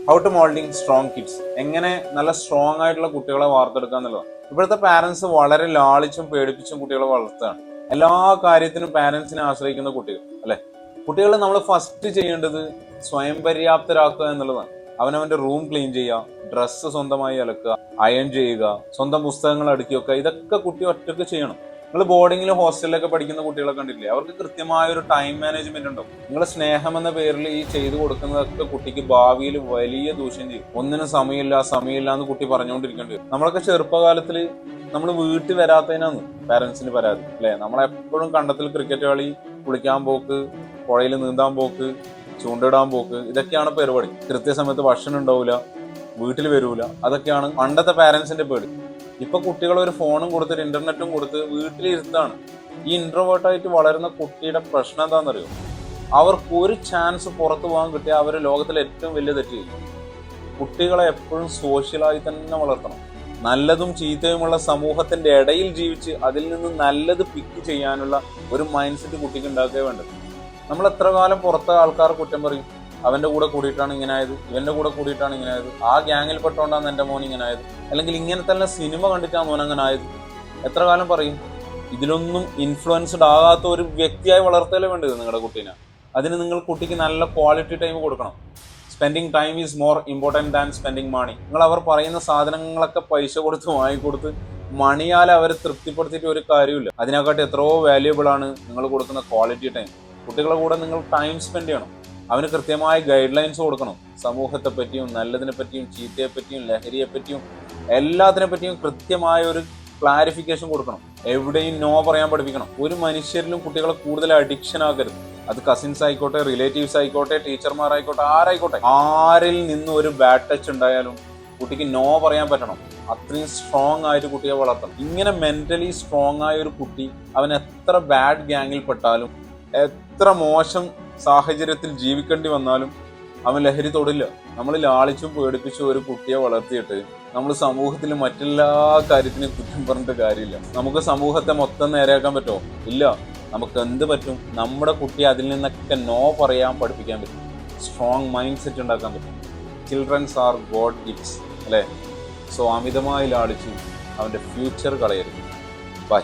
How to moulding strong kids, എങ്ങനെ നല്ല strong ആയിട്ടുള്ള കുട്ടികളെ വാർത്തെടുക്കുക എന്നുള്ളതാണ്. ഇപ്പോഴത്തെ പാരന്റ്സ് വളരെ ലാളിച്ചും പേടിപ്പിച്ചും കുട്ടികളെ വളർത്തുകയാണ്. എല്ലാ കാര്യത്തിനും പാരന്റ്സിനെ ആശ്രയിക്കുന്ന കുട്ടികൾ അല്ലെ. കുട്ടികളെ നമ്മൾ ഫസ്റ്റ് ചെയ്യേണ്ടത് സ്വയം പര്യാപ്തരാക്കുക എന്നുള്ളതാണ്. അവനവന്റെ റൂം ക്ലീൻ ചെയ്യുക, ഡ്രസ്സ് സ്വന്തമായി അലക്കുക, അയൺ ചെയ്യുക, സ്വന്തം പുസ്തകങ്ങൾ അടുക്കി വെക്കുക, ഇതൊക്കെ കുട്ടി ഒറ്റയ്ക്ക് ചെയ്യണം. നിങ്ങൾ ബോർഡിങ്ങിലും ഹോസ്റ്റലിലൊക്കെ പഠിക്കുന്ന കുട്ടികളെ കണ്ടില്ലേ, അവർക്ക് കൃത്യമായ ഒരു ടൈം മാനേജ്മെന്റ് ഉണ്ടാവും. നിങ്ങൾ സ്നേഹം എന്ന പേരിൽ ഈ ചെയ്തു കൊടുക്കുന്നതൊക്കെ കുട്ടിക്ക് ഭാവിയിൽ വലിയ ദൂഷ്യം ചെയ്യും. ഒന്നിനും സമയമില്ല എന്ന് കുട്ടി പറഞ്ഞുകൊണ്ടിരിക്കേണ്ടി വരും. നമ്മളൊക്കെ ചെറുപ്പകാലത്തിൽ നമ്മൾ വീട്ടിൽ വരാത്തതിനാണ് പാരന്റ്സിന് പരാതി അല്ലെ. നമ്മളെപ്പോഴും കണ്ടത്തിൽ ക്രിക്കറ്റ് കളി, കുളിക്കാൻ പോക്ക്, പുഴയിൽ നീന്താൻ പോക്ക്, ചൂണ്ടിടാൻ പോക്ക്, ഇതൊക്കെയാണ് പരിപാടി. കൃത്യസമയത്ത് ഭക്ഷണം ഉണ്ടാവില്ല, വീട്ടിൽ വരൂല, അതൊക്കെയാണ് പണ്ടത്തെ പാരന്റ്സിന്റെ പേടി. ഇപ്പൊ കുട്ടികൾ ഒരു ഫോണും കൊടുത്ത് ഇന്റർനെറ്റും കൊടുത്ത് വീട്ടിലിരുത്താണ്. ഈ ഇൻട്രോവേർട്ടായിട്ട് വളരുന്ന കുട്ടിയുടെ പ്രശ്നം എന്താണെന്നറിയോ? അവർക്ക് ഒരു ചാൻസ് പുറത്തു പോകാൻ കിട്ടിയാൽ അവർ ലോകത്തിലെ ഏറ്റവും വലിയ തെറ്റ് ചെയ്യും. കുട്ടികളെ എപ്പോഴും സോഷ്യലായി തന്നെ വളർത്തണം. നല്ലതും ചീത്തയുമുള്ള സമൂഹത്തിന്റെ ഇടയിൽ ജീവിച്ച് അതിൽ നിന്ന് നല്ലത് പിക്ക് ചെയ്യാനുള്ള ഒരു മൈൻഡ് സെറ്റ് കുട്ടിക്ക് ഉണ്ടാക്കുക വേണ്ടത്. നമ്മൾ എത്ര കാലം പുറത്തെ ആൾക്കാർ കുറ്റം പറയും, അവന്റെ കൂടെ കൂടിയിട്ടാണ് ഇങ്ങനെ ആയത്, ഇവന്റെ കൂടെ കൂടിയിട്ടാണ് ഇങ്ങനെ ആയത്, ആ ഗ്യാങ്ങിൽ പെട്ടോണ്ടാണ് എന്റെ മോൻ ഇങ്ങനെ ആയത്, അല്ലെങ്കിൽ ഇങ്ങനെ തന്നെ സിനിമ കണ്ടിട്ടാണ് മോൻ അങ്ങനെ ആയത്, എത്ര കാലം പറയും? ഇതിലൊന്നും ഇൻഫ്ലുവൻസ്ഡ് ആകാത്ത ഒരു വ്യക്തിയായി വളർത്തലേ വേണ്ടത് നിങ്ങളുടെ കുട്ടീനെ. അതിന് നിങ്ങൾ കുട്ടിക്ക് നല്ല ക്വാളിറ്റി ടൈം കൊടുക്കണം. Spending time is more important than spending money. നിങ്ങൾ അവർ പറയുന്ന സാധനങ്ങളൊക്കെ പൈസ കൊടുത്ത് വാങ്ങിക്കൊടുത്ത് മണിയാൽ അവരെ തൃപ്തിപ്പെടുത്തിയിട്ട് ഒരു കാര്യമില്ല. അതിനെക്കാട്ടി എത്രയോ വാല്യുബിൾ ആണ് നിങ്ങൾ കൊടുക്കുന്ന ക്വാളിറ്റി ടൈം. കുട്ടികളുടെ കൂടെ നിങ്ങൾ ടൈം സ്പെൻഡ് ചെയ്യണം. അവന് കൃത്യമായ ഗൈഡ് ലൈൻസ് കൊടുക്കണം. സമൂഹത്തെ പറ്റിയും നല്ലതിനെ പറ്റിയും ചീത്തയെ പറ്റിയും ലഹരിയെ പറ്റിയും എല്ലാത്തിനെ പറ്റിയും കൃത്യമായ ഒരു ക്ലാരിഫിക്കേഷൻ കൊടുക്കണം. എവിടെയും നോ പറയാൻ പഠിപ്പിക്കണം. ഒരു മനുഷ്യരിലും കുട്ടികളെ കൂടുതൽ അഡിക്ഷൻ ആക്കരുത്. അത് കസിൻസ് ആയിക്കോട്ടെ, റിലേറ്റീവ്സ് ആയിക്കോട്ടെ, ടീച്ചർമാരായിക്കോട്ടെ, ആരായിക്കോട്ടെ, ആരിൽ നിന്നും ഒരു ബാഡ് ടച്ച് ഉണ്ടായാലും കുട്ടിക്ക് നോ പറയാൻ പറ്റണം. അത്രയും സ്ട്രോങ് ആയിട്ട് കുട്ടിയെ വളർത്തണം. ഇങ്ങനെ മെന്റലി സ്ട്രോങ് ആയ ഒരു കുട്ടി അവൻ എത്ര ബാഡ് ഗ്യാങ്ങിൽ പെട്ടാലും എത്ര മോശം സാഹചര്യത്തിൽ ജീവിക്കേണ്ടി വന്നാലും അവൻ ലഹരി തൊടില്ല. നമ്മൾ ലാളിച്ചും പേടിപ്പിച്ചും ഒരു കുട്ടിയെ വളർത്തിയിട്ട് നമ്മൾ സമൂഹത്തിൽ മറ്റെല്ലാ കാര്യത്തിനും കുറ്റം പറഞ്ഞിട്ട് കാര്യമില്ല. നമുക്ക് സമൂഹത്തെ മൊത്തം നേരെയാക്കാൻ പറ്റുമോ? ഇല്ല. നമുക്ക് എന്ത് പറ്റും? നമ്മുടെ കുട്ടിയെ അതിൽ നിന്നൊക്കെ നോ പറയാൻ പഠിപ്പിക്കാൻ പറ്റും. സ്ട്രോങ് മൈൻഡ് സെറ്റ് ഉണ്ടാക്കാൻ പറ്റും. ചിൽഡ്രൻസ് ആർ ഗോഡ് ഗിഫ്റ്റ്സ് അല്ലേ. സോ അമിതമായി ലാളിച്ച് അവൻ്റെ ഫ്യൂച്ചർ കളയരുത്. ബൈ.